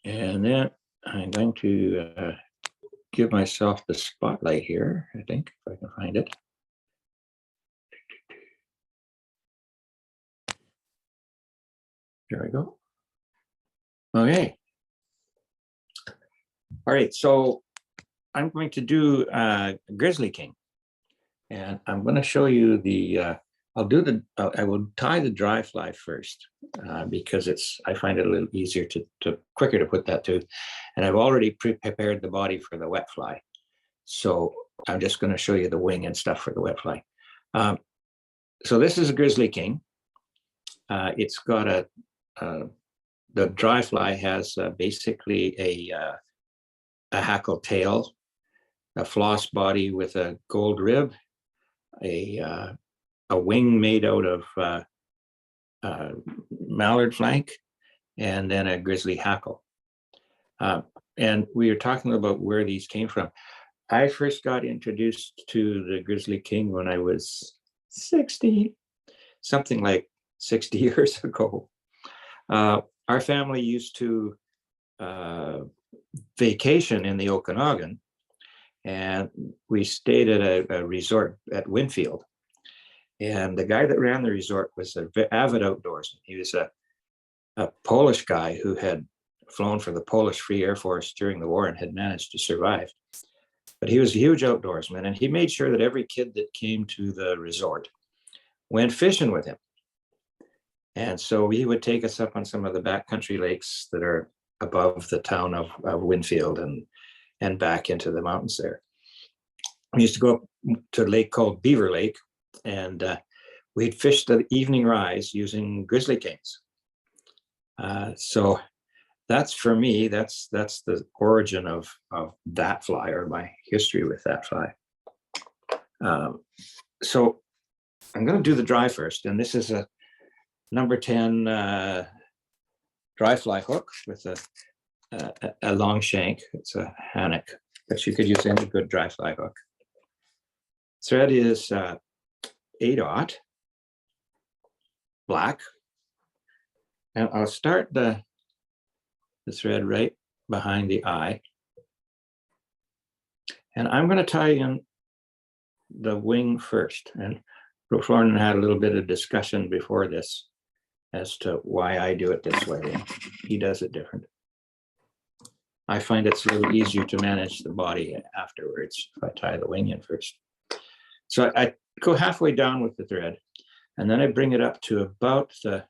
And then I'm going to give myself the spotlight here, I think, if I can find it. There we go. Okay. All right, so I'm going to do Grizzly King. And I'm going to show you the, I will tie the dry fly first because I find it a little easier quicker to put that to. And I've already prepared the body for the wet fly. So I'm just going to show you the wing and stuff for the wet fly. So this is a Grizzly King. It's got the dry fly has basically a hackle tail, a floss body with a gold rib, a wing made out of mallard flank, and then a grizzly hackle. And we were talking about where these came from. I first got introduced to the Grizzly King when I was 60, something like 60 years ago. Our family used to vacation in the Okanagan, and we stayed at a resort at Winfield. And the guy that ran the resort was an avid outdoorsman. He was a Polish guy who had flown for the Polish Free Air Force during the war and had managed to survive. But he was a huge outdoorsman, and he made sure that every kid that came to the resort went fishing with him. And so he would take us up on some of the backcountry lakes that are above the town of Winfield and back into the mountains there. We used to go up to a lake called Beaver Lake, and we'd fish the evening rise using Grizzly Kings. So that's, for me, that's the origin of that fly, or my history with that fly. So I'm going to do the dry first, and this is a number 10 dry fly hook with a long shank. It's a Hanak, but you could use any good dry fly hook. Thread is 8/0 black, and I'll start the thread right behind the eye, and I'm going to tie in the wing first. And Florin had a little bit of discussion before this as to why I do it this way, and he does it different. I find it's a little easier to manage the body afterwards if I tie the wing in first. So I go halfway down with the thread, and then I bring it up to about the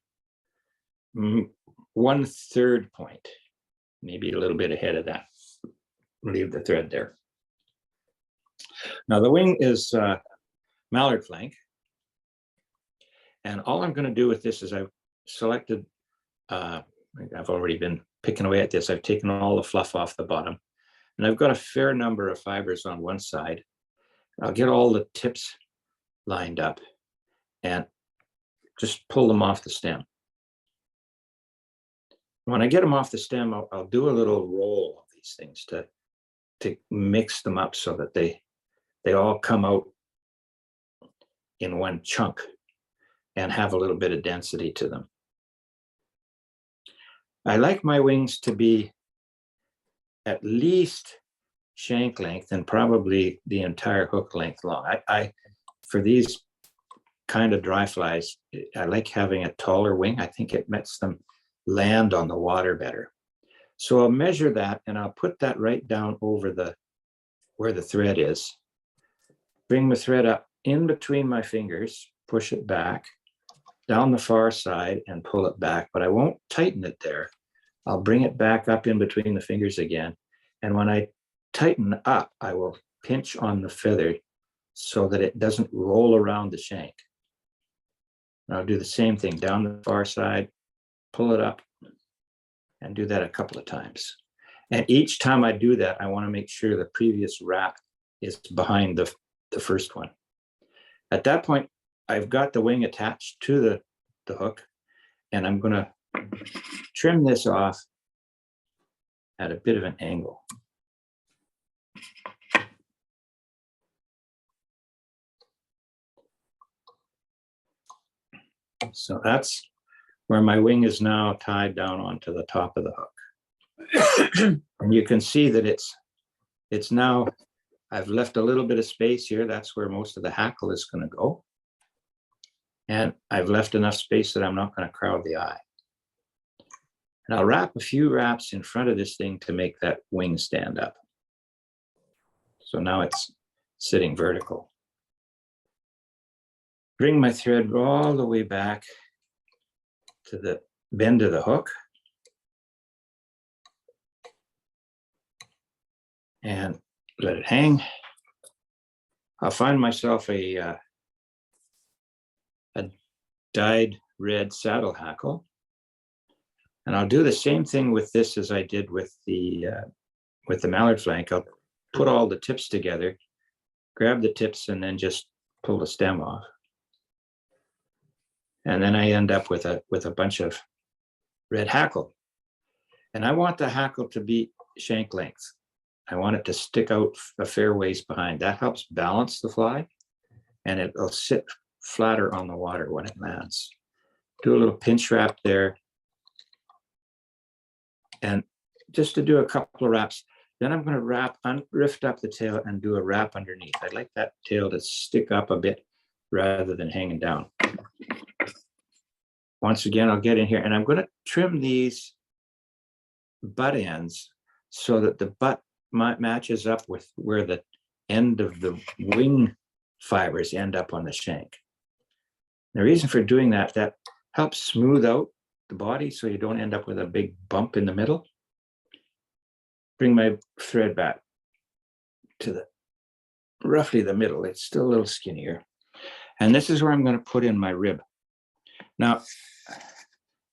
1/3 point, maybe a little bit ahead of that. Leave the thread there. Now the wing is mallard flank, and all I'm going to do with this is I've selected, I've already been picking away at this. I've taken all the fluff off the bottom, and I've got a fair number of fibers on one side. I'll get all the tips lined up and just pull them off the stem. When I get them off the stem, I'll do a little roll of these things to mix them up so that they all come out in one chunk and have a little bit of density to them. I like my wings to be at least shank length and probably the entire hook length long. For these kind of dry flies, I like having a taller wing. I think it makes them land on the water better. So I'll measure that, and I'll put that right down over where the thread is. Bring the thread up in between my fingers, push it back down the far side and pull it back, but I won't tighten it there. I'll bring it back up in between the fingers again. And when I tighten up, I will pinch on the feather so that it doesn't roll around the shank. And I'll do the same thing down the far side, pull it up, and do that a couple of times. And each time I do that, I want to make sure the previous wrap is behind the first one. At that point, I've got the wing attached to the hook, and I'm going to trim this off at a bit of an angle. So that's where my wing is now tied down onto the top of the hook. And you can see that it's now, I've left a little bit of space here. That's where most of the hackle is going to go. And I've left enough space that I'm not going to crowd the eye. And I'll wrap a few wraps in front of this thing to make that wing stand up. So now it's sitting vertical. Bring my thread all the way back to the bend of the hook. And let it hang. I'll find myself a dyed red saddle hackle. And I'll do the same thing with this as I did with the mallard flank. I'll put all the tips together, grab the tips, and then just pull the stem off. And then I end up with a bunch of red hackle. And I want the hackle to be shank length. I want it to stick out a fair ways behind. That helps balance the fly, and it'll sit flatter on the water when it lands. Do a little pinch wrap there. And just to do a couple of wraps, then I'm going to lift up the tail and do a wrap underneath. I'd like that tail to stick up a bit rather than hanging down. Once again, I'll get in here and I'm going to trim these butt ends so that the butt matches up with where the end of the wing fibers end up on the shank. The reason for doing that helps smooth out the body so you don't end up with a big bump in the middle. Bring my thread back to roughly the middle. It's still a little skinnier. And this is where I'm going to put in my rib. Now,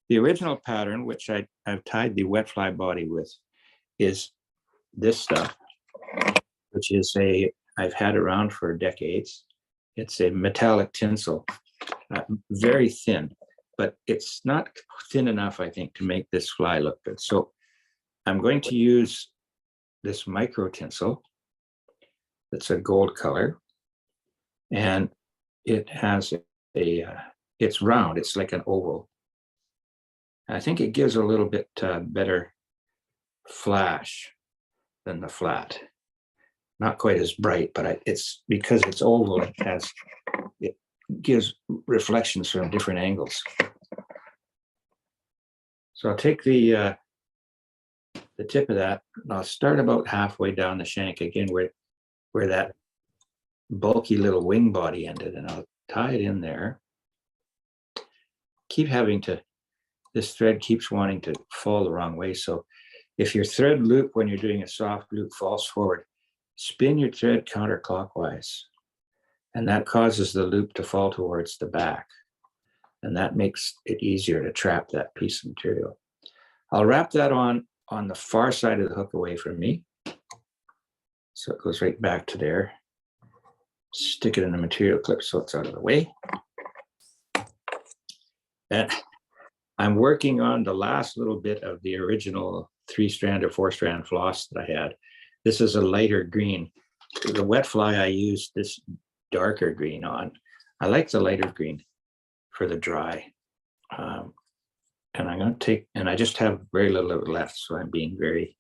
the original pattern, which I've tied the wet fly body with, is this stuff, which is I've had around for decades. It's a metallic tinsel, very thin, but it's not thin enough, I think, to make this fly look good. So I'm going to use this micro tinsel. It's a gold color, and it has it's round. It's like an oval. I think it gives a little bit better flash than the flat. Not quite as bright, but it's because it's oval. It gives reflections from different angles. So I'll take the tip of that, and I'll start about halfway down the shank again, where that bulky little wing body ended, and I'll tie it in there. Keep having to. This thread keeps wanting to fall the wrong way. So if your thread loop, when you're doing a soft loop, falls forward, spin your thread counterclockwise. And that causes the loop to fall towards the back. And that makes it easier to trap that piece of material. I'll wrap that on the far side of the hook away from me. So it goes right back to there. Stick it in the material clip so it's out of the way. And I'm working on the last little bit of the original 3-strand or 4-strand floss that I had. This is a lighter green. The wet fly, I used this darker green on. I like the lighter green for the dry. And I'm going to take, and I just have very little of it left, so I'm being very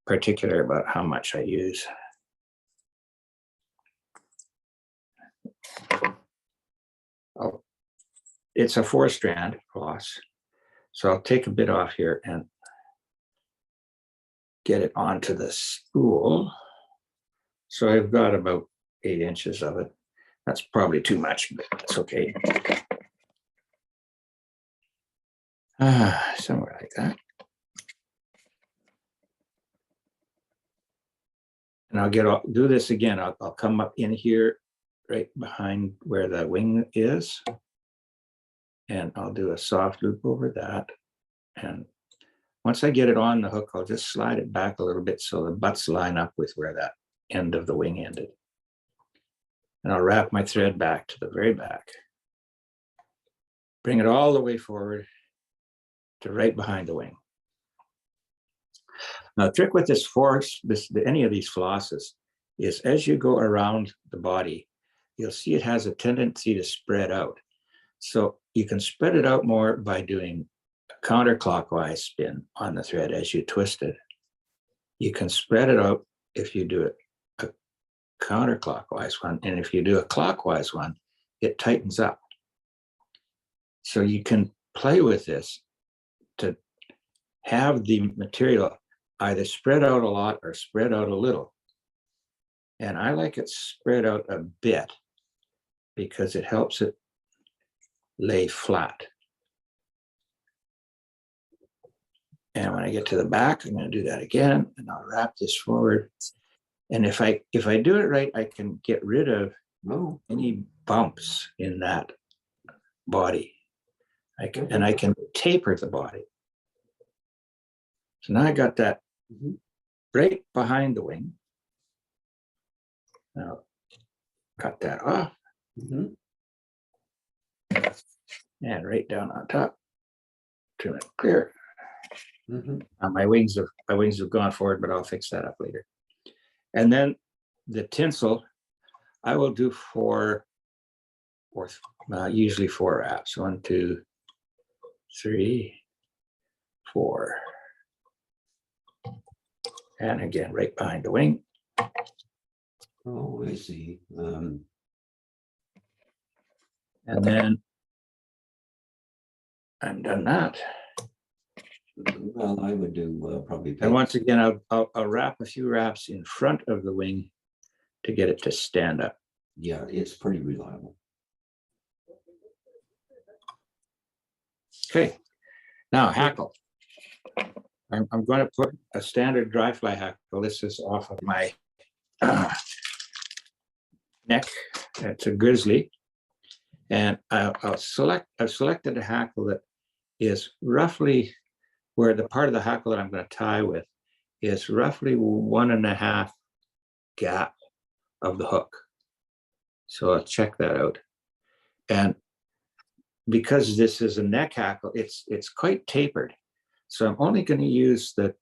particular about how much I use. It's a 4-strand floss. So I'll take a bit off here and get it onto the spool. So I've got about 8 inches of it. That's probably too much, but that's okay. Somewhere like that. And I'll do this again. I'll come up in here right behind where the wing is. And I'll do a soft loop over that. And once I get it on the hook, I'll just slide it back a little bit so the butts line up with where that end of the wing ended. And I'll wrap my thread back to the very back. Bring it all the way forward to right behind the wing. Now, the trick with any of these flosses is as you go around the body, you'll see it has a tendency to spread out. So you can spread it out more by doing counterclockwise spin on the thread as you twist it. You can spread it out if you do it a counterclockwise one, and if you do a clockwise one, it tightens up. So you can play with this to have the material either spread out a lot or spread out a little. And I like it spread out a bit because it helps it lay flat. And when I get to the back, I'm going to do that again, and I'll wrap this forward. And if I do it right, I can get rid of any bumps in that body. I can taper the body. So now I got that right behind the wing. Now cut that off. And right down on top. Trim it clear. My wings have gone forward, but I'll fix that up later. And then the tinsel, I will do usually 4 wraps. 1, 2, 3, 4. And again, right behind the wing. Oh, I see. And then I'm done that. Well, I would do probably. And once again, I'll wrap a few wraps in front of the wing to get it to stand up. Yeah, it's pretty reliable. Okay, now hackle. I'm going to put a standard dry fly hackle. This is off of my neck. It's a Grizzly, and I've selected a hackle that is roughly where the part of the hackle that I'm going to tie with is roughly 1.5 gap of the hook. So I'll check that out. And because this is a neck hackle, it's quite tapered. So I'm only going to use the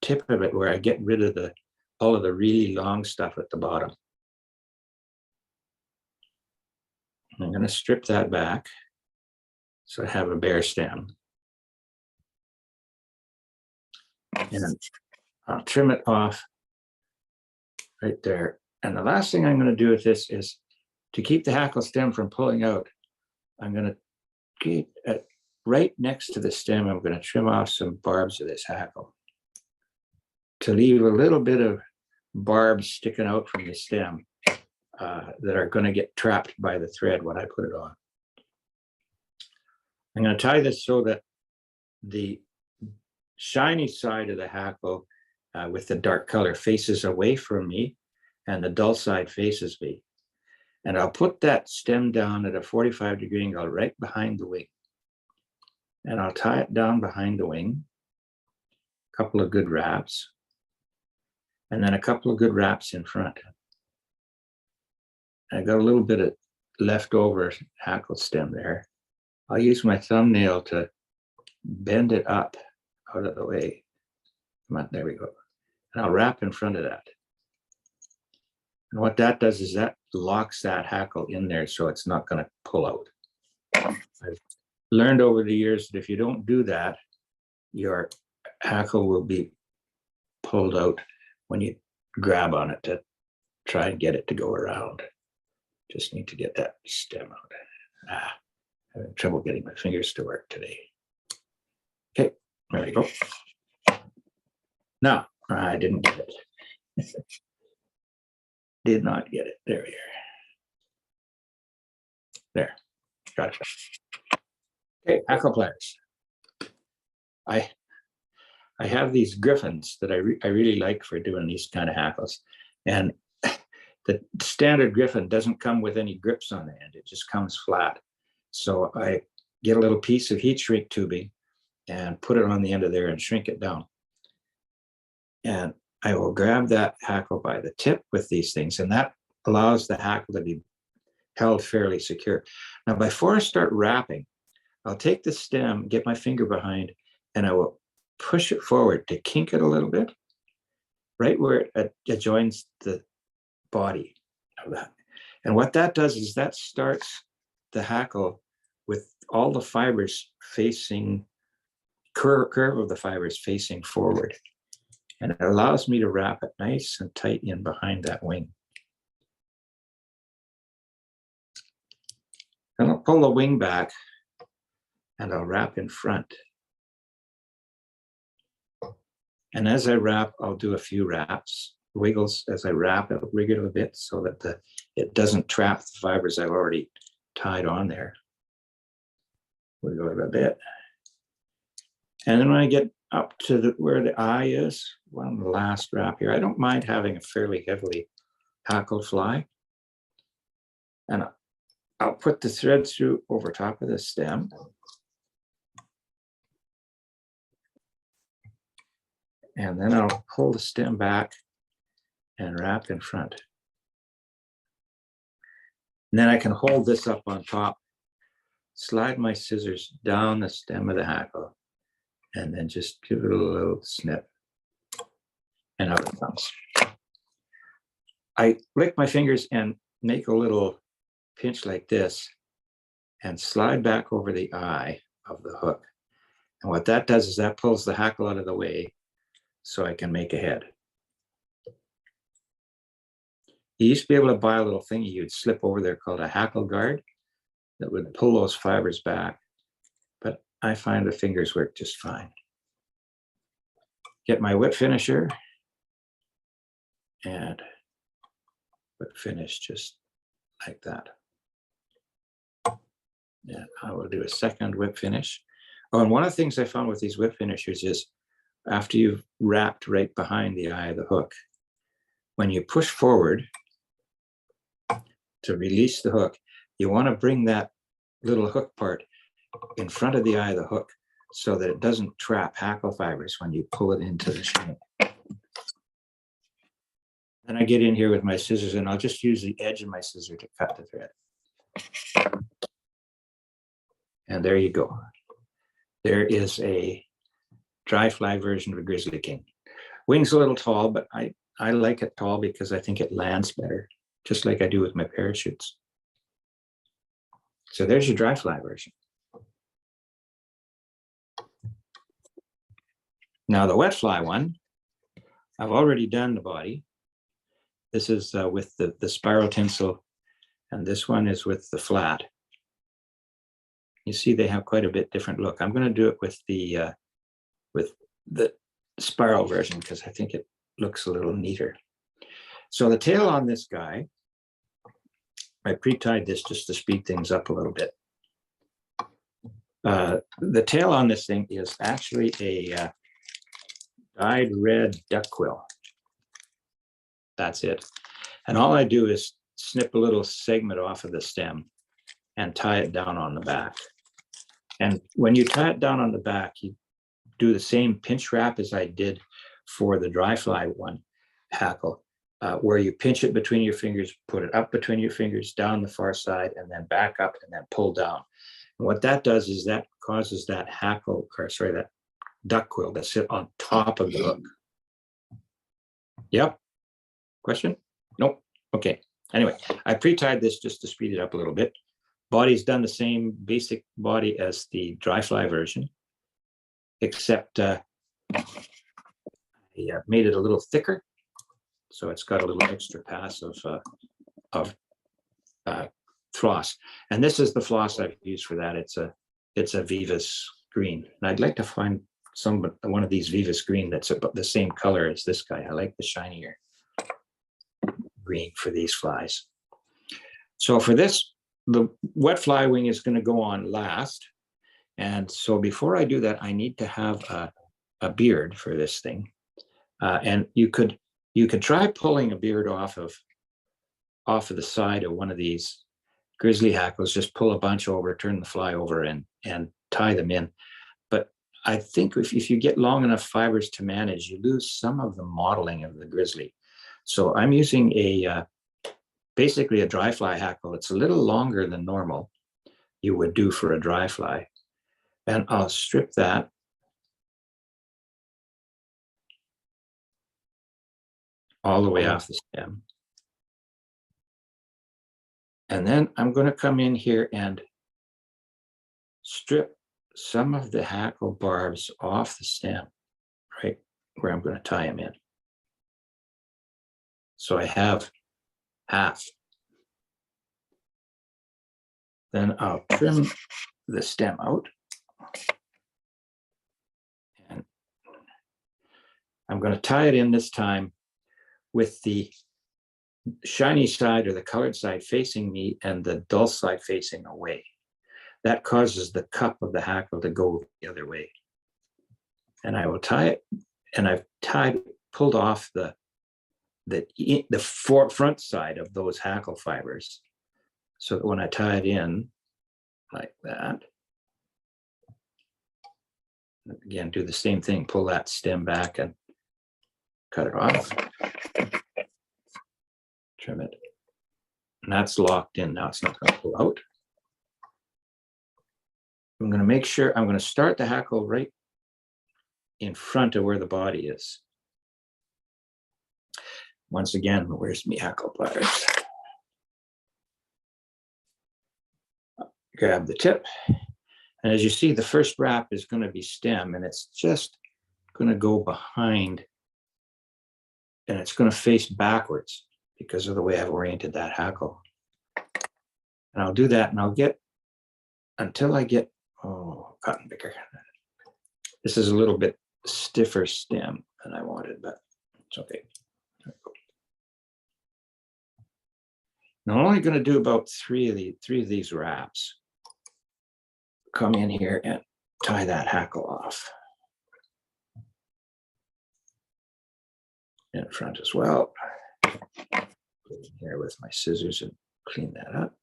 tip of it where I get rid of all of the really long stuff at the bottom. I'm going to strip that back so I have a bare stem. And I'll trim it off right there. And the last thing I'm going to do with this is to keep the hackle stem from pulling out. I'm going to keep it right next to the stem. I'm going to trim off some barbs of this hackle to leave a little bit of barbs sticking out from the stem that are going to get trapped by the thread when I put it on. I'm going to tie this so that the shiny side of the hackle with the dark color faces away from me and the dull side faces me. And I'll put that stem down at a 45-degree angle right behind the wing. And I'll tie it down behind the wing, a couple of good wraps, and then a couple of good wraps in front. I got a little bit of leftover hackle stem there. I'll use my thumbnail to bend it up out of the way. Come on, there we go. And I'll wrap in front of that. And what that does is that locks that hackle in there so it's not going to pull out. I've learned over the years that if you don't do that, your hackle will be pulled out when you grab on it to try and get it to go around. Just need to get that stem out. Having trouble getting my fingers to work today. Okay, there we go. No, I didn't get it. Did not get it. There we are. There, gotcha. Okay, hackle pliers. I have these griffins that I really like for doing these kind of hackles, and the standard griffin doesn't come with any grips on the end. It just comes flat. So I get a little piece of heat shrink tubing and put it on the end of there and shrink it down. And I will grab that hackle by the tip with these things, and that allows the hackle to be held fairly secure. Now, before I start wrapping, I'll take the stem, get my finger behind, and I will push it forward to kink it a little bit, right where it joins the body of that. And what that does is that starts the hackle with all the fibers facing curve of the fibers facing forward. And it allows me to wrap it nice and tight in behind that wing. Then I'll pull the wing back and I'll wrap in front. And as I wrap, I'll do a few wraps, wiggles as I wrap, I'll wiggle a bit so that it doesn't trap the fibers I've already tied on there. Wiggle it a bit. And then when I get up to where the eye is, one the last wrap here, I don't mind having a fairly heavily hackled fly. And I'll put the thread through over top of the stem. And then I'll pull the stem back and wrap in front. And then I can hold this up on top, slide my scissors down the stem of the hackle, and then just give it a little snip. And out it comes. I lick my fingers and make a little pinch like this and slide back over the eye of the hook. And what that does is that pulls the hackle out of the way so I can make a head. You used to be able to buy a little thing you'd slip over there called a hackle guard that would pull those fibers back, but I find the fingers work just fine. Get my whip finisher and whip finish just like that. Yeah, I will do a second whip finish. Oh, and one of the things I found with these whip finishers is after you've wrapped right behind the eye of the hook, when you push forward to release the hook, you want to bring that little hook part in front of the eye of the hook so that it doesn't trap hackle fibers when you pull it into the shank. Then I get in here with my scissors and I'll just use the edge of my scissor to cut the thread. And there you go. There is a dry fly version of a Grizzly King. Wing's a little tall, but I like it tall because I think it lands better, just like I do with my parachutes. So there's your dry fly version. Now the wet fly one, I've already done the body. This is with the spiral tinsel, and this one is with the flat. You see they have quite a bit different look. I'm going to do it with the spiral version because I think it looks a little neater. So the tail on this guy, I pre-tied this just to speed things up a little bit. The tail on this thing is actually a dyed red duck quill. That's it. And all I do is snip a little segment off of the stem and tie it down on the back. And when you tie it down on the back, you do the same pinch wrap as I did for the dry fly one hackle, where you pinch it between your fingers, put it up between your fingers, down the far side, and then back up and then pull down. And what that does is that causes that hackle, or sorry, that duck quill to sit on top of the hook. Yep. Question? Nope. Okay. Anyway, I pre-tied this just to speed it up a little bit. Body's done the same basic body as the dry fly version, except I made it a little thicker. So it's got a little extra pass of floss. And this is the floss I've used for that. It's a Vivas green. And I'd like to find one of these Vivas green that's about the same color as this guy. I like the shinier green for these flies. So for this, the wet fly wing is going to go on last. And so before I do that, I need to have a beard for this thing. And you could try pulling a beard off of the side of one of these grizzly hackles. Just pull a bunch over, turn the fly over, and tie them in. But I think if you get long enough fibers to manage, you lose some of the modeling of the grizzly. So I'm using basically a dry fly hackle. It's a little longer than normal you would do for a dry fly. And I'll strip that. All the way off the stem. And then I'm going to come in here and strip some of the hackle barbs off the stem, right where I'm going to tie them in. So I have half. Then I'll trim the stem out. And I'm going to tie it in this time with the shiny side or the colored side facing me and the dull side facing away. That causes the cup of the hackle to go the other way. And I will tie it, and I've pulled off the front side of those hackle fibers, so that when I tie it in like that, again, do the same thing, pull that stem back and cut it off, trim it, and that's locked in. Now it's not going to pull out. I'm going to make sure, I'm going to start the hackle right in front of where the body is. Once again, where's my hackle pliers? Grab the tip. And as you see, the first wrap is going to be stem, and it's just going to go behind, and it's going to face backwards because of the way I've oriented that hackle. And I'll do that, and I'll get, until I get, oh, cotton picker. This is a little bit stiffer stem than I wanted, but it's okay. Now I'm only going to do about three of these wraps. Come in here and tie that hackle off. In front as well. Here with my scissors and clean that up.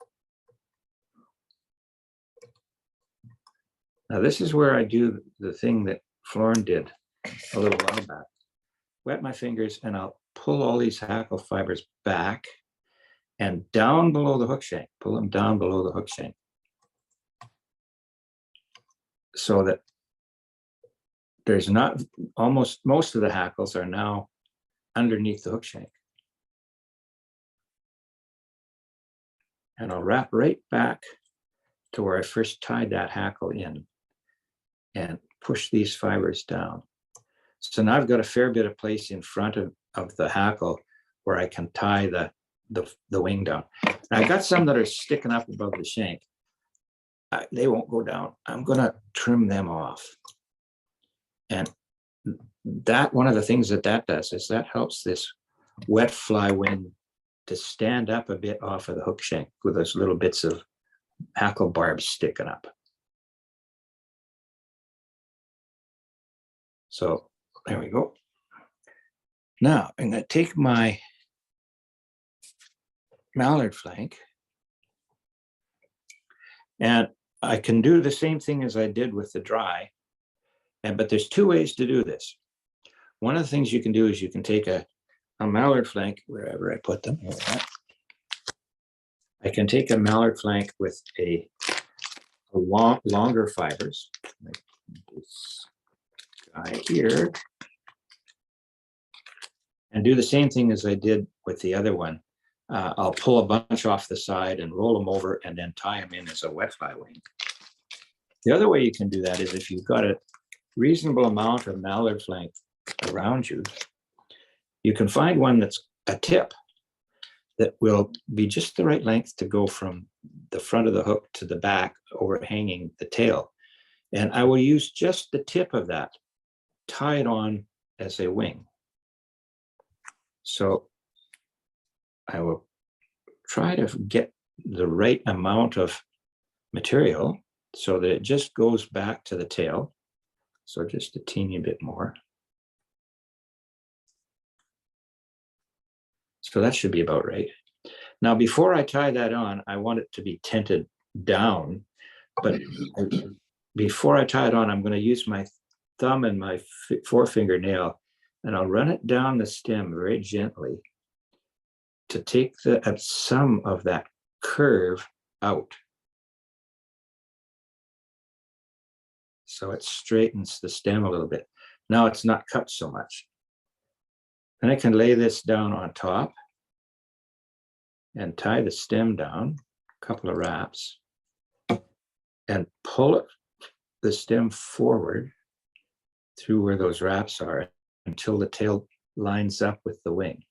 Now this is where I do the thing that Florin did a little while back. Wet my fingers and I'll pull all these hackle fibers back and down below the hook shank. Pull them down below the hook shank, so that there's not, most of the hackles are now underneath the hook shank. And I'll wrap right back to where I first tied that hackle in and push these fibers down. So now I've got a fair bit of place in front of the hackle where I can tie the wing down. And I've got some that are sticking up above the shank. They won't go down. I'm going to trim them off. And that, one of the things that does is that helps this wet fly wing to stand up a bit off of the hook shank with those little bits of hackle barbs sticking up. So there we go. Now I'm going to take my mallard flank, and I can do the same thing as I did with the dry, but there's two ways to do this. One of the things you can do is you can take a mallard flank, wherever I put them. I can take a mallard flank with a longer fibers, like this guy here, and do the same thing as I did with the other one. I'll pull a bunch off the side and roll them over and then tie them in as a wet fly wing. The other way you can do that is if you've got a reasonable amount of mallard flank around you, you can find one that's a tip that will be just the right length to go from the front of the hook to the back, overhanging the tail. And I will use just the tip of that, tie it on as a wing. So I will try to get the right amount of material so that it just goes back to the tail. So just a teeny bit more. So that should be about right. Now, before I tie that on, I want it to be tented down. But before I tie it on, I'm going to use my thumb and my forefinger nail, and I'll run it down the stem very gently to take some of that curve out. So it straightens the stem a little bit. Now it's not cut so much. And I can lay this down on top and tie the stem down, a couple of wraps, and pull it the stem forward through where those wraps are until the tail lines up with the wing.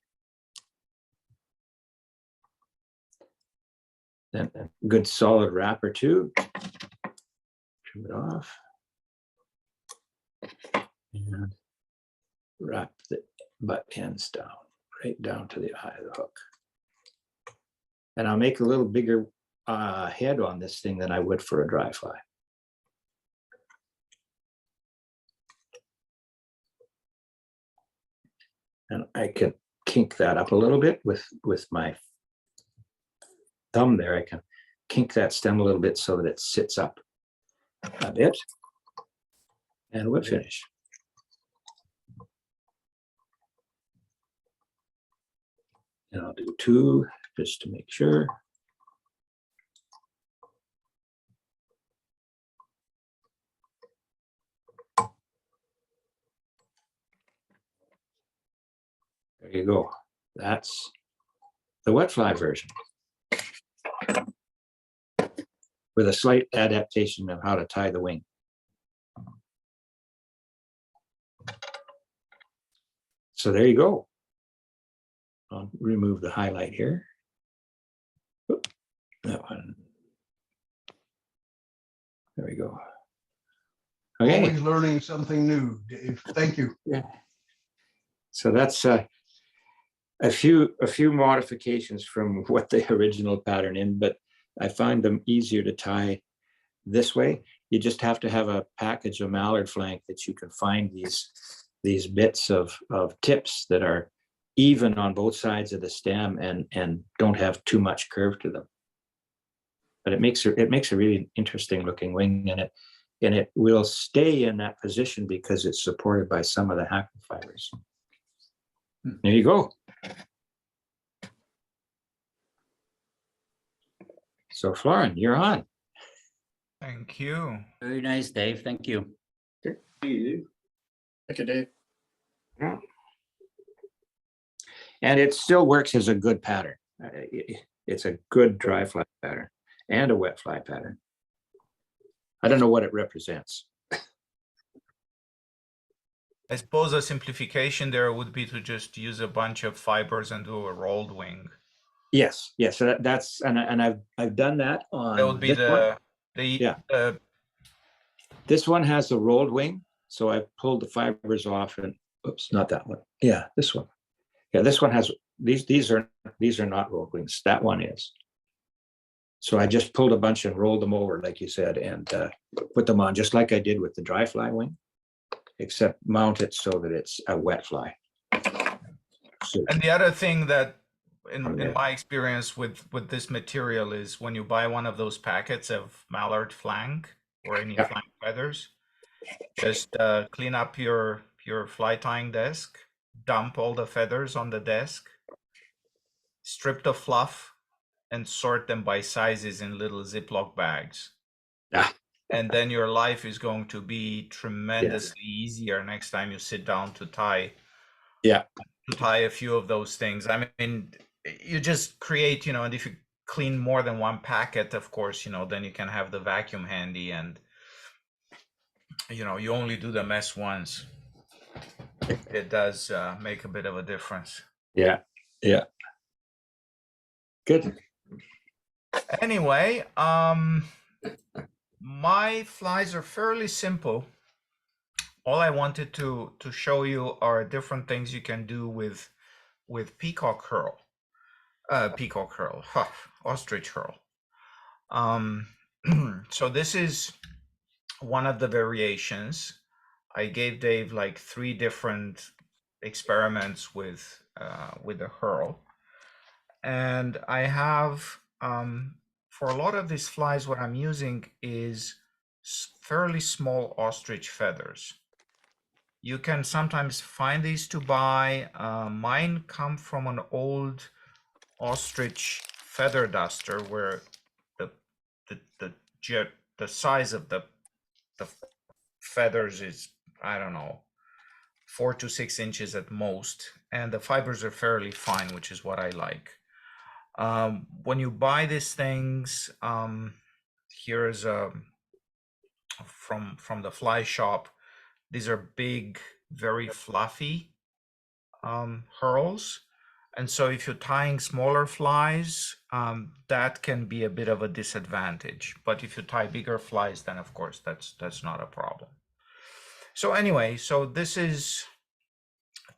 Then a good solid wrap or two. Trim it off. And wrap the butt ends down, right down to the eye of the hook. And I'll make a little bigger head on this thing than I would for a dry fly. And I can kink that up a little bit with my thumb there. I can kink that stem a little bit so that it sits up a bit. And we'll finish. And I'll do two just to make sure. There you go. That's the wet fly version, with a slight adaptation of how to tie the wing. So there you go. I'll remove the highlight here. Oop, that one. There we go. Okay. Always learning something new, Dave. Thank you. Yeah. So that's a few modifications from what the original pattern in, but I find them easier to tie this way. You just have to have a package of mallard flank that you can find these bits of tips that are even on both sides of the stem and don't have too much curve to them. But it makes a really interesting looking wing, and it will stay in that position because it's supported by some of the hackle fibers. There you go. So Florin, you're on. Thank you. Very nice, Dave. Thank you. Thank you, Dave. Yeah. And it still works as a good pattern. It's a good dry fly pattern and a wet fly pattern. I don't know what it represents. I suppose a simplification there would be to just use a bunch of fibers and do a rolled wing. Yes, yes. So that's and I've done that on. That would be This one has a rolled wing, so I pulled the fibers off and oops, not that one. Yeah, this one. Yeah, this one has these are not rolled wings. That one is. So I just pulled a bunch and rolled them over, like you said, and put them on just like I did with the dry fly wing, except mount it so that it's a wet fly. So, And the other thing that in my experience with this material is when you buy one of those packets of mallard flank or any flank feathers, just clean up your fly tying desk, dump all the feathers on the desk, strip the fluff, and sort them by sizes in little Ziploc bags. And then your life is going to be tremendously easier next time you sit down to tie. To tie a few of those things. I mean, you just create, and if you clean more than one packet, of course, then you can have the vacuum handy and, you only do the mess once. It does make a bit of a difference. Yeah. Good. Anyway, my flies are fairly simple. All I wanted to show you are different things you can do with peacock herl, ostrich herl. So this is one of the variations. I gave Dave like 3 different experiments with the herl, and I have for a lot of these flies, what I'm using is fairly small ostrich feathers. You can sometimes find these to buy. Mine come from an old ostrich feather duster where the size of the feathers is, I don't know, 4 to 6 inches at most, and the fibers are fairly fine, which is what I like. When you buy these things, here's a from the fly shop. These are big, very fluffy hurls. And so if you're tying smaller flies, that can be a bit of a disadvantage. But if you tie bigger flies, then of course that's not a problem. So anyway, so this is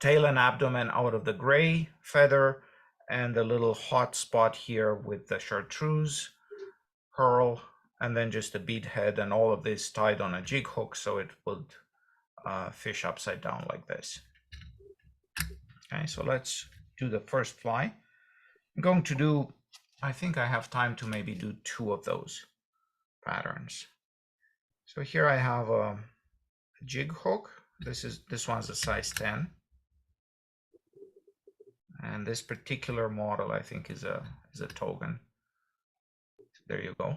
tail and abdomen out of the gray feather, and the little hot spot here with the chartreuse hurl, and then just a bead head, and all of this tied on a jig hook so it would fish upside down like this. Okay, so let's do the first fly. I'm going to do, I think I have time to maybe do 2 of those patterns. So here I have a jig hook. This one's a size 10. And this particular model, I think, is a Togan. There you go.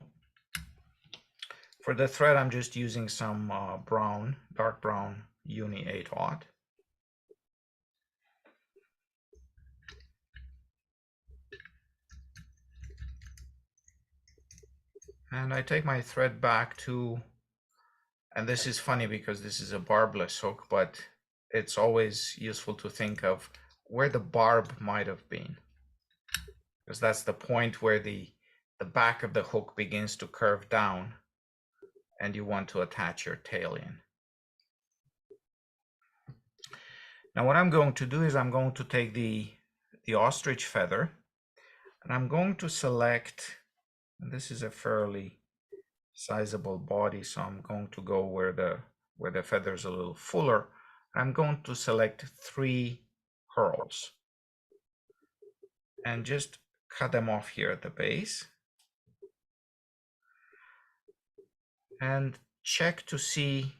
For the thread, I'm just using some brown, dark brown Uni 8/0. And I take my thread back to, and this is funny because this is a barbless hook, but it's always useful to think of where the barb might have been, because that's the point where the back of the hook begins to curve down and you want to attach your tail in. Now what I'm going to do is I'm going to take the ostrich feather, and I'm going to select, and this is a fairly sizable body, so I'm going to go where the feather is a little fuller. I'm going to select 3 hurls and just cut them off here at the base, and check to see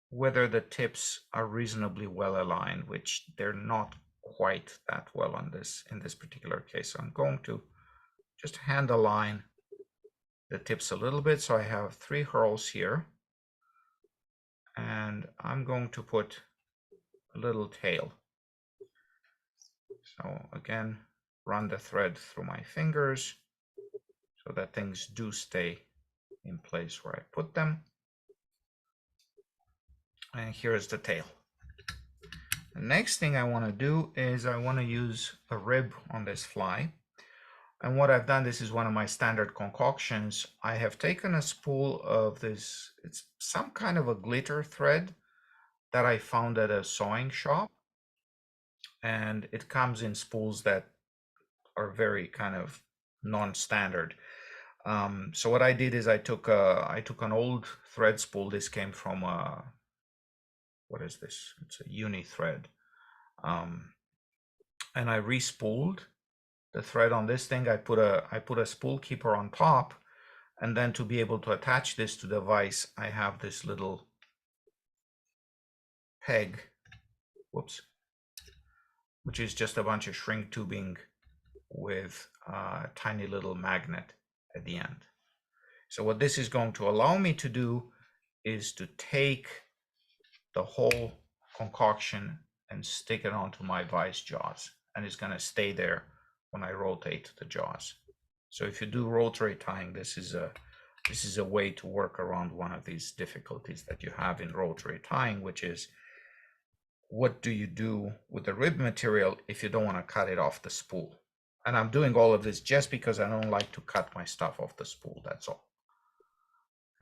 whether the tips are reasonably well aligned, which they're not quite that well on this in this particular case. So I'm going to just hand align the tips a little bit. So I have 3 hurls here, and I'm going to put a little tail. So again, run the thread through my fingers so that things do stay in place where I put them. And here's the tail. The next thing I want to do is I want to use a rib on this fly. And what I've done, this is one of my standard concoctions. I have taken a spool of this, it's some kind of a glitter thread that I found at a sewing shop. And it comes in spools that are very kind of non-standard. So what I did is I took an old thread spool. This came from what is this? It's a uni thread. And I re-spooled the thread on this thing. I put a spool keeper on top, and then to be able to attach this to the vise, I have this little peg, whoops, which is just a bunch of shrink tubing with a tiny little magnet at the end. So what this is going to allow me to do is to take the whole concoction and stick it onto my vise jaws, and it's going to stay there when I rotate the jaws. So if you do rotary tying, this is a way to work around one of these difficulties that you have in rotary tying, which is what do you do with the rib material if you don't want to cut it off the spool? And I'm doing all of this just because I don't like to cut my stuff off the spool, that's all.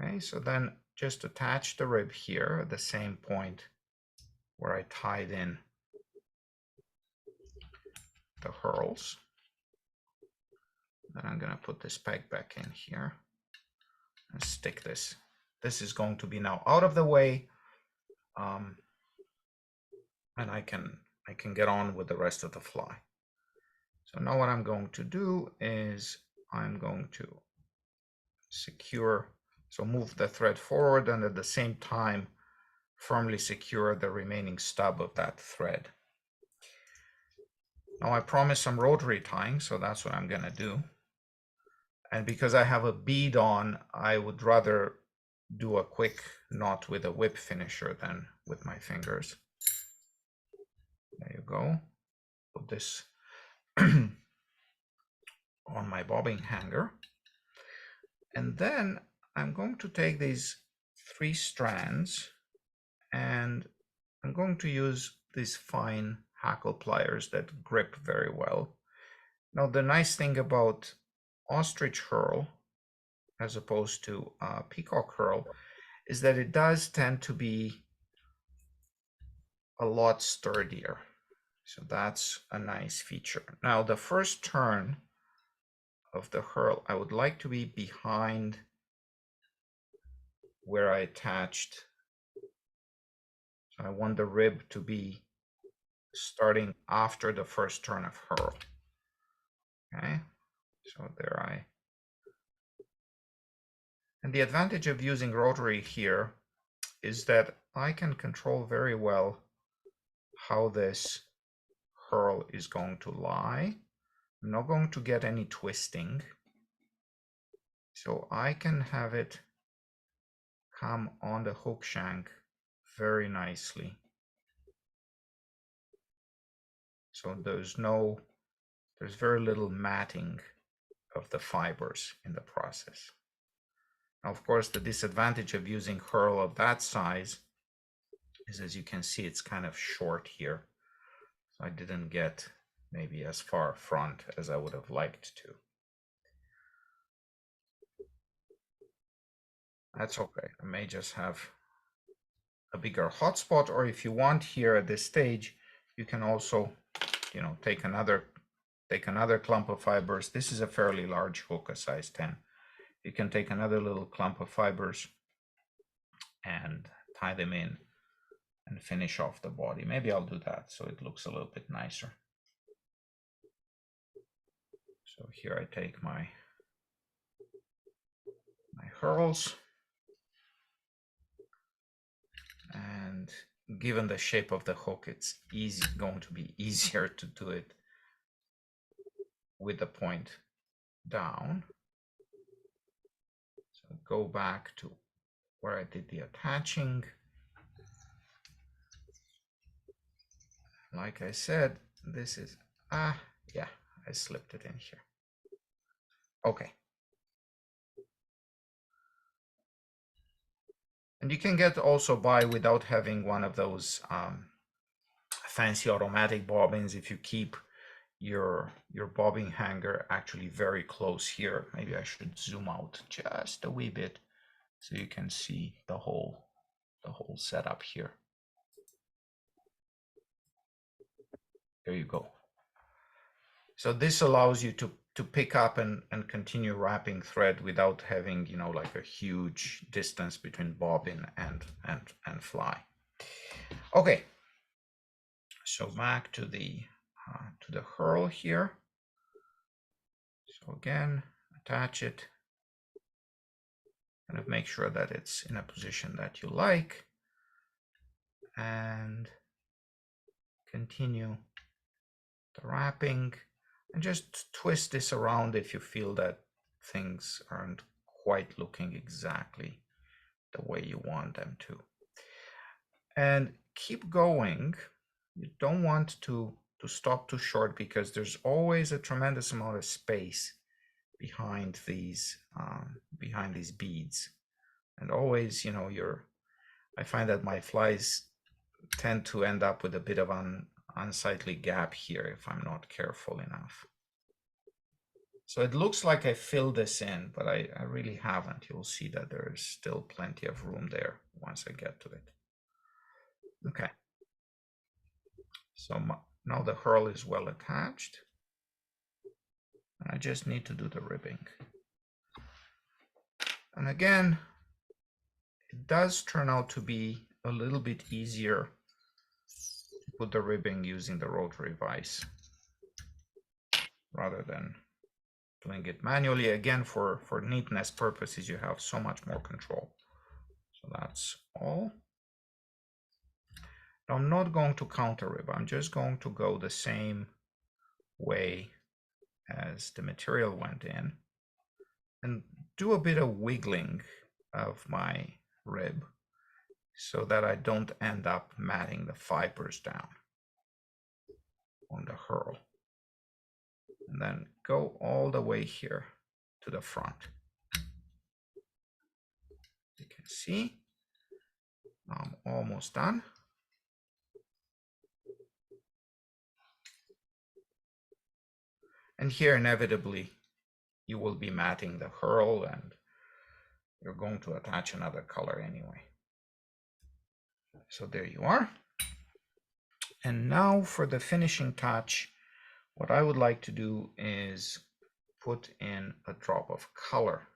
Okay, so then just attach the rib here at the same point where I tied in the hurls. Then I'm going to put this peg back in here and stick this. This is going to be now out of the way, and I can get on with the rest of the fly. So now what I'm going to do is I'm going to secure, so move the thread forward, and at the same time firmly secure the remaining stub of that thread. Now I promised some rotary tying, so that's what I'm going to do. And because I have a bead on, I would rather do a quick knot with a whip finisher than with my fingers. There you go. Put this on my bobbing hanger. And then I'm going to take these 3 strands, and I'm going to use these fine hackle pliers that grip very well. Now, the nice thing about ostrich herl, as opposed to peacock herl, is that it does tend to be a lot sturdier. So that's a nice feature. Now, the first turn of the herl, I would like to be behind where I attached. So I want the rib to be starting after the first turn of herl. Okay, so there and the advantage of using rotary here is that I can control very well how this herl is going to lie. I'm not going to get any twisting. So I can have it come on the hook shank very nicely. So there's very little matting of the fibers in the process. Now, of course, the disadvantage of using herl of that size is, as you can see, it's kind of short here. So I didn't get maybe as far front as I would have liked to. That's okay. I may just have a bigger hotspot, or if you want here at this stage, you can also, take another clump of fibers. This is a fairly large hook, a size 10. You can take another little clump of fibers and tie them in and finish off the body. Maybe I'll do that so it looks a little bit nicer. So here I take my herls, and given the shape of the hook, it's going to be easier to do it with the point down. So go back to where I did the attaching. Like I said, this is, yeah, I slipped it in here. Okay. And you can get also by without having one of those fancy automatic bobbins if you keep your bobbin hanger actually very close here. Maybe I should zoom out just a wee bit so you can see the whole setup here. There you go. So this allows you to pick up and continue wrapping thread without having, like a huge distance between bobbin and fly. Okay. So back to the herl here. So again, attach it. Kind of make sure that it's in a position that you like, and continue the wrapping, and just twist this around if you feel that things aren't quite looking exactly the way you want them to. And keep going. You don't want to stop too short, because there's always a tremendous amount of space behind these beads, and always, I find that my flies tend to end up with a bit of an unsightly gap here if I'm not careful enough. So it looks like I filled this in, but I really haven't. You'll see that there is still plenty of room there once I get to it. Okay. So now the herl is well attached. I just need to do the ribbing. And again, it does turn out to be a little bit easier to put the ribbing using the rotary vise rather than doing it manually. Again, for neatness purposes, you have so much more control. So that's all. Now, I'm not going to counter rib. I'm just going to go the same way as the material went in and do a bit of wiggling of my rib so that I don't end up matting the fibers down on the herl. And then go all the way here to the front. You can see. I'm almost done. And here, inevitably, you will be matting the herl, and you're going to attach another color anyway. So there you are. And now for the finishing touch, what I would like to do is put in a drop of color.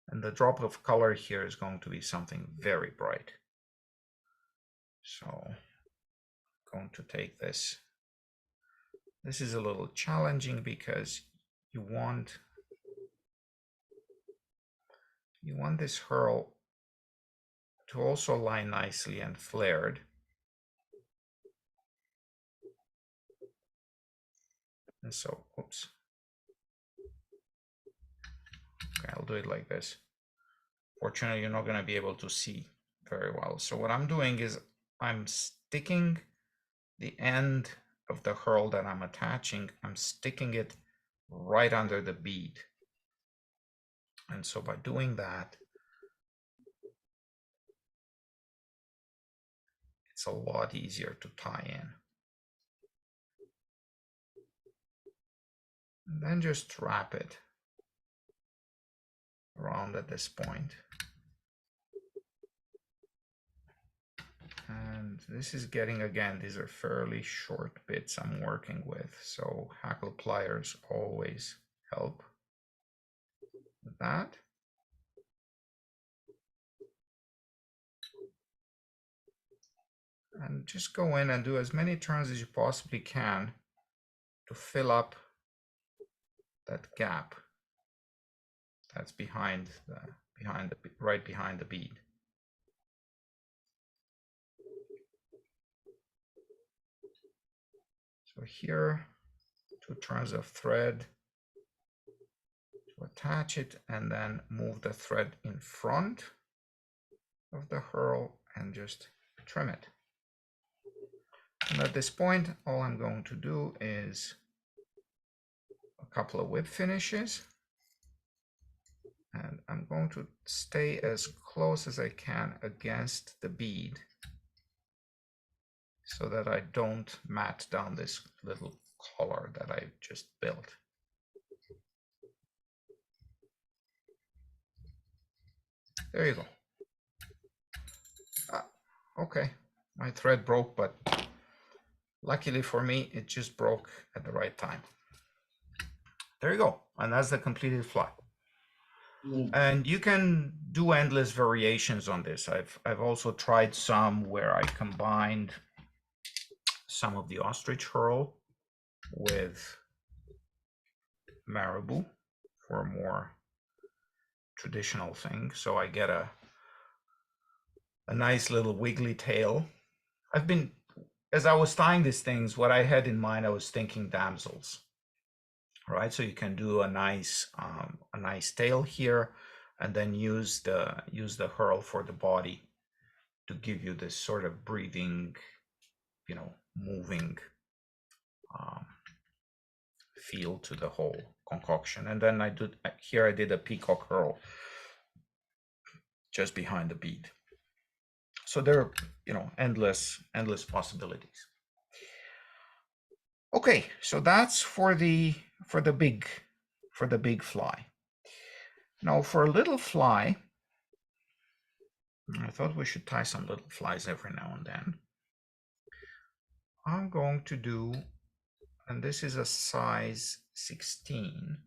And the drop of color here is going to be something very bright. So I'm going to take this. This is a little challenging because you want this herl to also lie nicely and flared. And so, oops. Okay, I'll do it like this. Fortunately, you're not going to be able to see very well. So what I'm doing is I'm sticking the end of the herl that I'm attaching, I'm sticking it right under the bead. And so by doing that, it's a lot easier to tie in. And then just wrap it around at this point. And this is getting, again, these are fairly short bits I'm working with. So hackle pliers always help with that. And just go in and do as many turns as you possibly can to fill up that gap that's right behind the bead. So here, 2 turns of thread to attach it, and then move the thread in front of the herl and just trim it. And at this point, all I'm going to do is a couple of whip finishes. And I'm going to stay as close as I can against the bead so that I don't mat down this little collar that I just built. There you go. Okay, my thread broke, but luckily for me, it just broke at the right time. There you go, and that's the completed fly. And you can do endless variations on this. I've also tried some where I combined some of the ostrich herl with marabou for a more traditional thing. So I get a nice little wiggly tail. As I was tying these things, what I had in mind, I was thinking damsels, right? So you can do a nice tail here, and then use the herl for the body to give you this sort of breathing, moving feel to the whole concoction. And then I did a peacock herl just behind the bead. So there are, endless possibilities. Okay, so that's for the big fly. Now for a little fly, I thought we should tie some little flies every now and then. I'm going to do, and this is a size 16,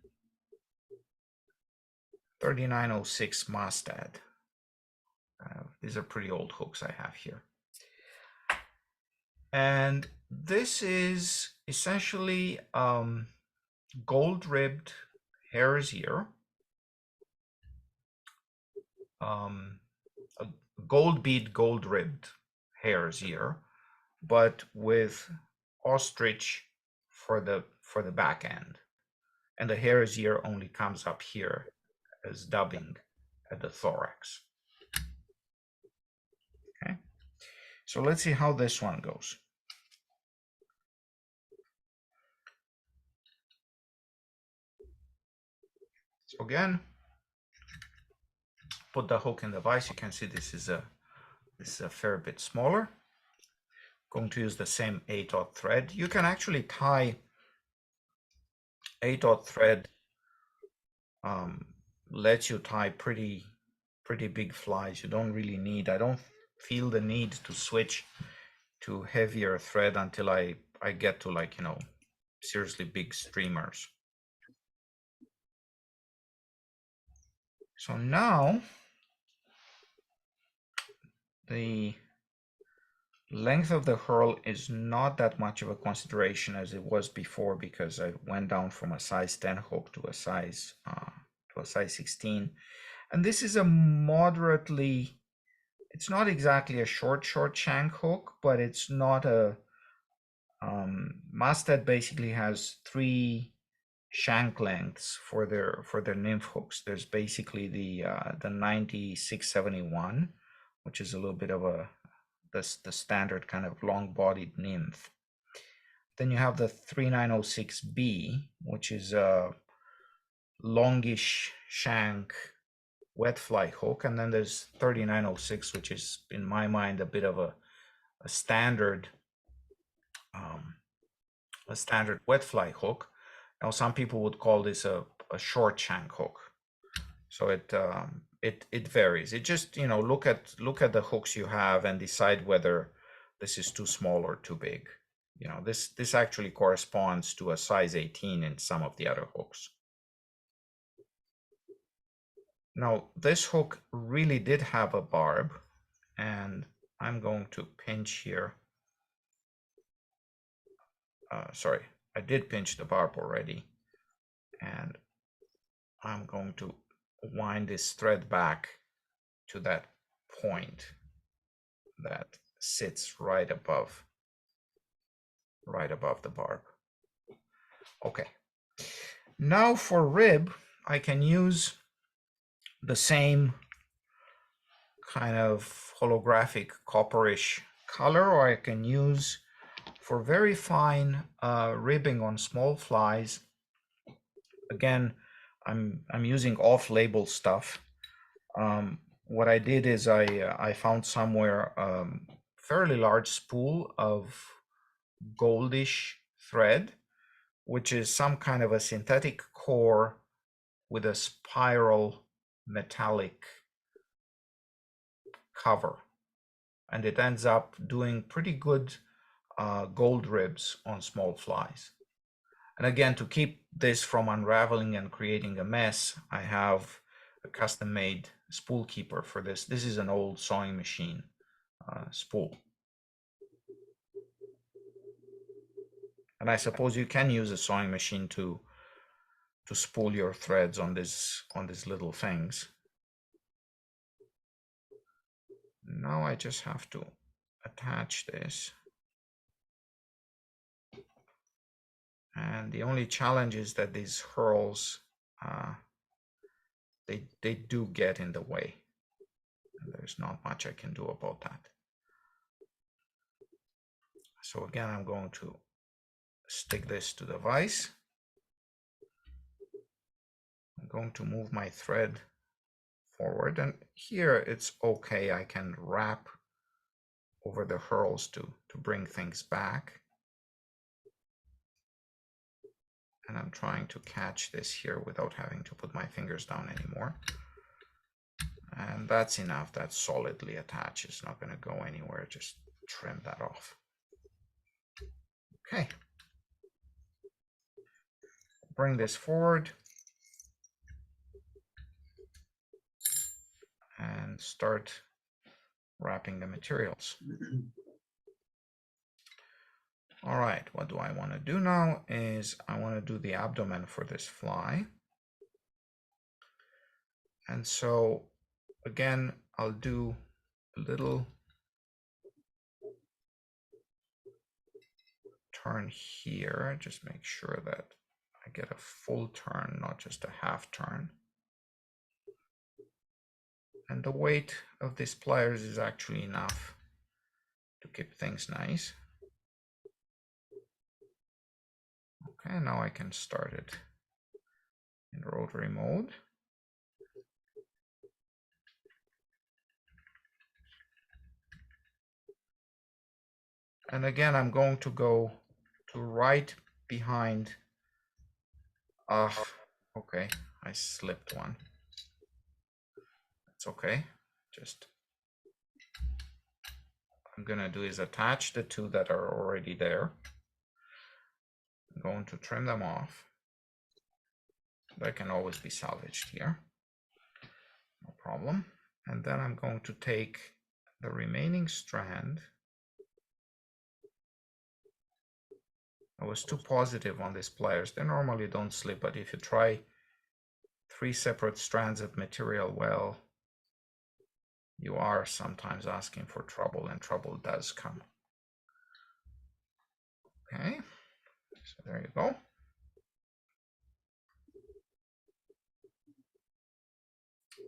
3906 Mastad. These are pretty old hooks I have here. And this is essentially gold-ribbed hare's ear, a gold bead, gold-ribbed hare's ear, but with ostrich for the back end. And the hare's ear only comes up here as dubbing at the thorax. Okay, so let's see how this one goes. So again, put the hook in the vise. You can see this is This is a fair bit smaller. Going to use the same 8/0 thread. You can actually tie 8/0 thread. Lets you tie pretty big flies. You don't really need. I don't feel the need to switch to heavier thread until I get to, like, you know, seriously big streamers. So now the length of the hurl is not that much of a consideration as it was before, because I went down from a size 10 hook to a size 16, and this is a moderately, it's not exactly a short shank hook, but it's not a Masthead basically has 3 shank lengths for their nymph hooks. There's basically the 9671, which is a little bit of the standard kind of long-bodied nymph. Then you have the 3906B, which is a longish shank wet fly hook, and then there's 3906, which is in my mind a bit of a standard wet fly hook. Now some people would call this a short shank hook. So it varies. It just, you know, look at the hooks you have and decide whether this is too small or too big. You know, this actually corresponds to a size 18 in some of the other hooks. Now this hook really did have a barb, and I'm going to pinch here. Sorry, I did pinch the barb already, and I'm going to wind this thread back to that point that sits right above the barb. Okay, now for rib, I can use the same kind of holographic copperish color, or I can use, for very fine ribbing on small flies, again, I'm using off-label stuff. What I did is I found somewhere fairly large spool of goldish thread, which is some kind of a synthetic core with a spiral metallic cover, and it ends up doing pretty good gold ribs on small flies. And again, to keep this from unraveling and creating a mess, I have a custom-made spool keeper for this. This is an old sewing machine spool. And I suppose you can use a sewing machine to spool your threads on these little things. Now I just have to attach this. And the only challenge is that these hurls, they do get in the way. And there's not much I can do about that. So again, I'm going to stick this to the vise. I'm going to move my thread forward, and here it's okay. I can wrap over the hurls to bring things back. And I'm trying to catch this here without having to put my fingers down anymore. And that's enough. That's solidly attached. It's not going to go anywhere. Just trim that off. Okay. Bring this forward and start wrapping the materials. All right, what do I want to do now is I want to do the abdomen for this fly. And so again, I'll do a little turn here. Just make sure that I get a full turn, not just a half turn. And the weight of these pliers is actually enough to keep things nice. Okay, now I can start it in rotary mode. And again, I'm going to go to right behind. Okay, I slipped one. It's okay. Just what I'm gonna do is attach the two that are already there. I'm going to trim them off. That can always be salvaged here. No problem. And then I'm going to take the remaining strand. I was too positive on these pliers. They normally don't slip, but if you try 3 separate strands of material, well, you are sometimes asking for trouble, and trouble does come. Okay, so there you go.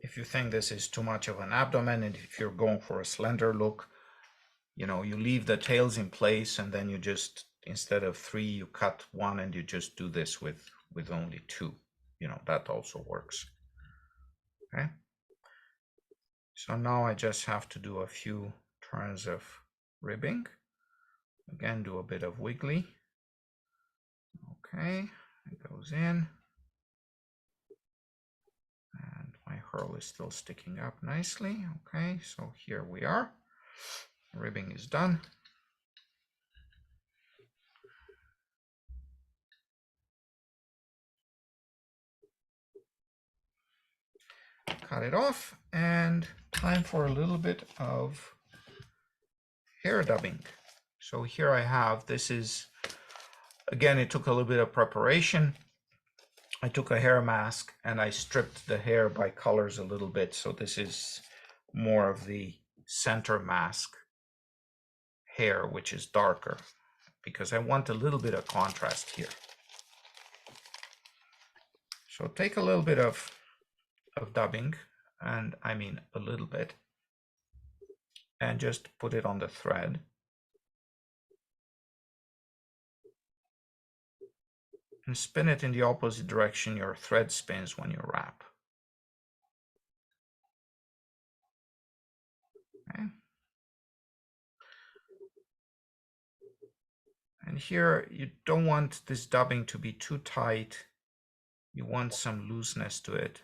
If you think this is too much of an abdomen, and if you're going for a slender look, you know, you leave the tails in place, and then you just, instead of 3, you cut 1, and you just do this with only 2. You know, that also works. Okay. So now I just have to do a few turns of ribbing. Again, do a bit of wiggly. Okay, it goes in. And my hurl is still sticking up nicely. Okay, so here we are. Ribbing is done. Cut it off, and time for a little bit of hair dubbing. So here I have, this is, again, it took a little bit of preparation. I took a hair mask and I stripped the hair by colors a little bit. So this is more of the center mask hair, which is darker, because I want a little bit of contrast here. So take a little bit of dubbing, and I mean a little bit, and just put it on the thread. And spin it in the opposite direction your thread spins when you wrap. Okay. And here you don't want this dubbing to be too tight. You want some looseness to it.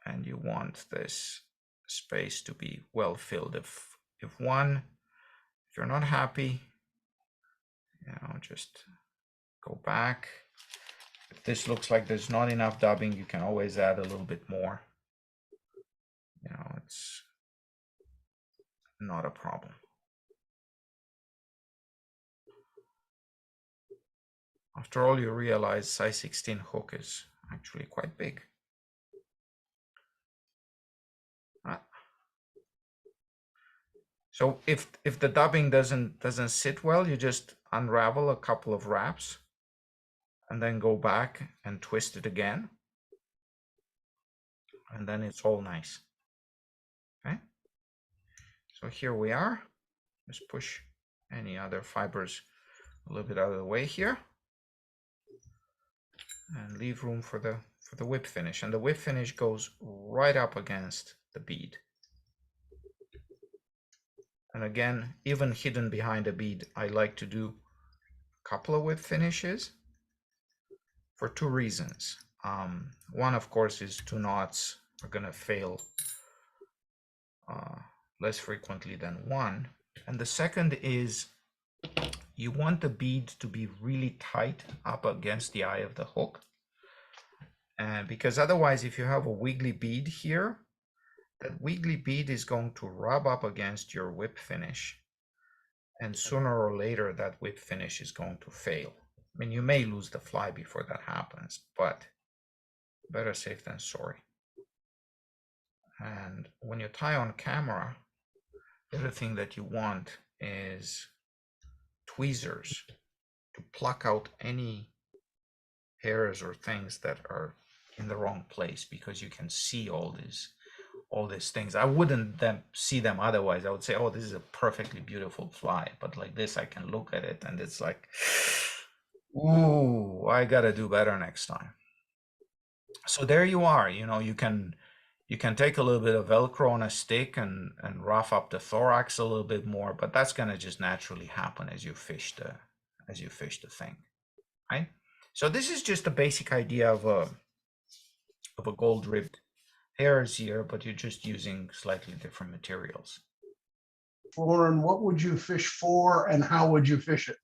And you want this space to be well filled. If you're not happy, you know, just go back. If this looks like there's not enough dubbing, you can always add a little bit more. You know, it's not a problem. After all, you realize size 16 hook is actually quite big. So if the dubbing doesn't sit well, you just unravel a couple of wraps and then go back and twist it again. And then it's all nice. Okay. So here we are. Just push any other fibers a little bit out of the way here. And leave room for the whip finish. And the whip finish goes right up against the bead. And again, even hidden behind a bead, I like to do a couple of whip finishes for 2 reasons. One, of course, is 2 knots are going to fail less frequently than 1. And the second is you want the bead to be really tight up against the eye of the hook. And because otherwise, if you have a wiggly bead here, that wiggly bead is going to rub up against your whip finish. And sooner or later, that whip finish is going to fail. I mean, you may lose the fly before that happens, but better safe than sorry. And when you tie on camera, the other thing that you want is tweezers to pluck out any hairs or things that are in the wrong place, because you can see all these things. I wouldn't see them otherwise. I would say, oh, this is a perfectly beautiful fly, but like this, I can look at it and it's like, ooh, I gotta do better next time. So there you are. You know, you can You can take a little bit of Velcro on a stick and rough up the thorax a little bit more, but that's gonna just naturally happen as you fish the thing, right? So this is just a basic idea of a gold-ribbed hares here, but you're just using slightly different materials. Florin, what would you fish for and how would you fish it?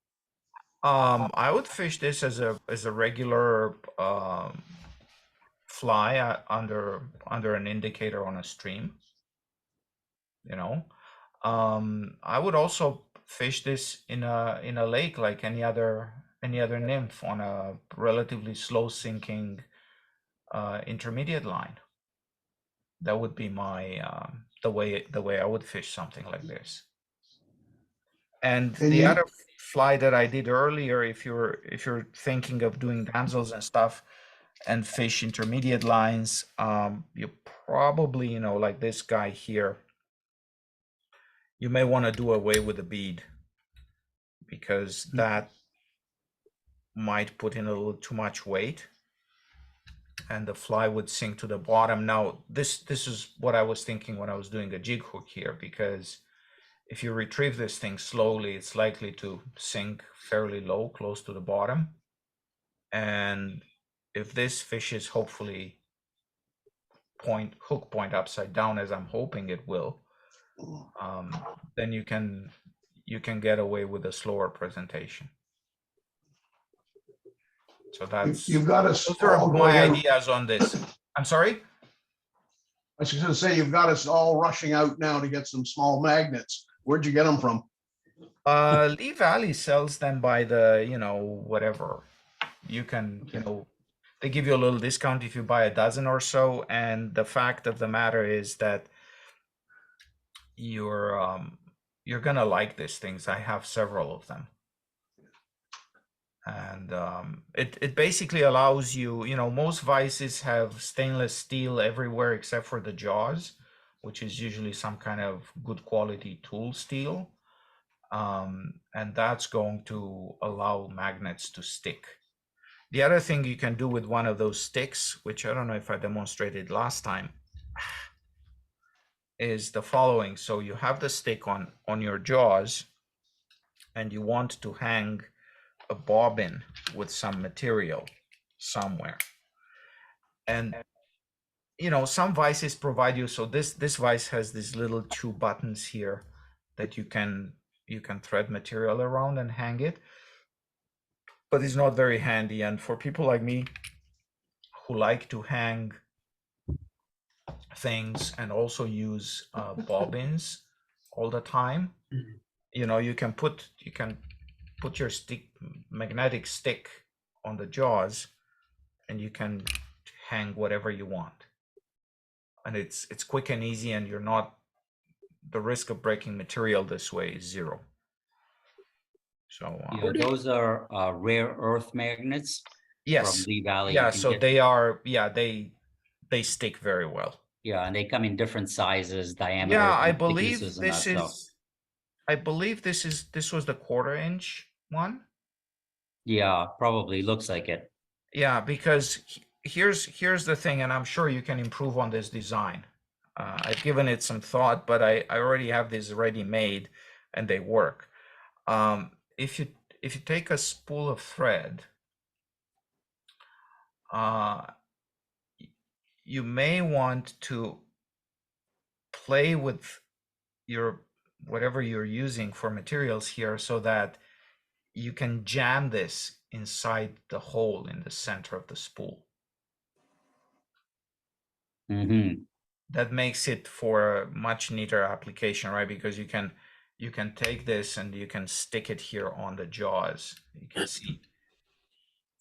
I would fish this as a regular fly under an indicator on a stream. You know, I would also fish this in a lake like any other nymph on a relatively slow sinking intermediate line. That would be my the way I would fish something like this. And the other fly that I did earlier, if you're thinking of doing damsels and stuff and fish intermediate lines, you probably, you know, like this guy here, you may want to do away with the bead because that might put in a little too much weight and the fly would sink to the bottom. Now, this is what I was thinking when I was doing a jig hook here, because if you retrieve this thing slowly, it's likely to sink fairly low, close to the bottom. And if this fish is hopefully hook point upside down, as I'm hoping it will, then you can get away with a slower presentation. So that's You've got us. those are all my going- ideas on this. I'm sorry. I was just gonna say, you've got us all rushing out now to get some small magnets. Where'd you get them from? Lee Valley sells them by the, you know, whatever. You can, you know, they give you a little discount if you buy a dozen or so. And the fact of the matter is that you're gonna like these things. I have several of them. And it basically allows you, you know, most vices have stainless steel everywhere except for the jaws, which is usually some kind of good quality tool steel. And that's going to allow magnets to stick. The other thing you can do with one of those sticks, which I don't know if I demonstrated last time, is the following. So you have the stick on your jaws and you want to hang a bobbin with some material somewhere. And you know, some vices provide you, so this vice has these little 2 buttons here that you can thread material around and hang it, but it's not very handy. And for people like me who like to hang things and also use bobbins all the time, you know, you can put your magnetic stick on the jaws and you can hang whatever you want. And it's quick and easy, and you're not, the risk of breaking material this way is 0. So Yeah, those are rare earth magnets yes, from Lee Valley. yeah, You can so get- they are, yeah, they stick very well. Yeah, and they come in different sizes, diameters. Yeah, I and believe thicknesses and that this stuff. is, this was the 1/4 inch one. Yeah, probably looks like it. Yeah, because here's the thing, and I'm sure you can improve on this design. I've given it some thought, but I already have this ready made and they work. If you take a spool of thread, you may want to play with your whatever you're using for materials here so that you can jam this inside the hole in the center of the spool. Mm-hmm. That makes it for a much neater application, right? Because you can take this and you can stick it here on the jaws. You can see.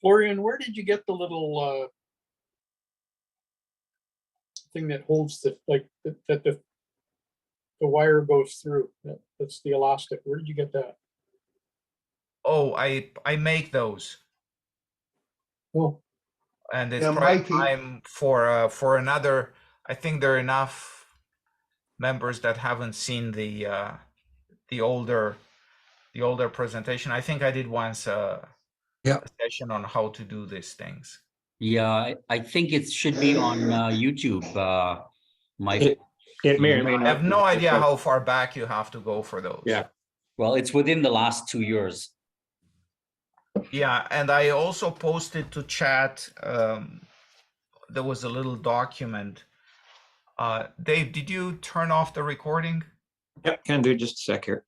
Florian, where did you get the little thing that holds the, like, that the wire goes through? That's the elastic. Where did you get that? Oh, I make those. Oh, And it's Yeah, probably Mikey. time for another. I think there are enough members that haven't seen the older presentation. I think I did once a session on how to do these things. Yeah, I think it should be on YouTube. Might, It may or may I not. have be no idea difficult. how far back you have to go for those. Yeah. well, it's within the last 2 years. Yeah, and I also posted to chat, there was a little document. Dave, did you turn off the recording? Yep, can do just a sec here.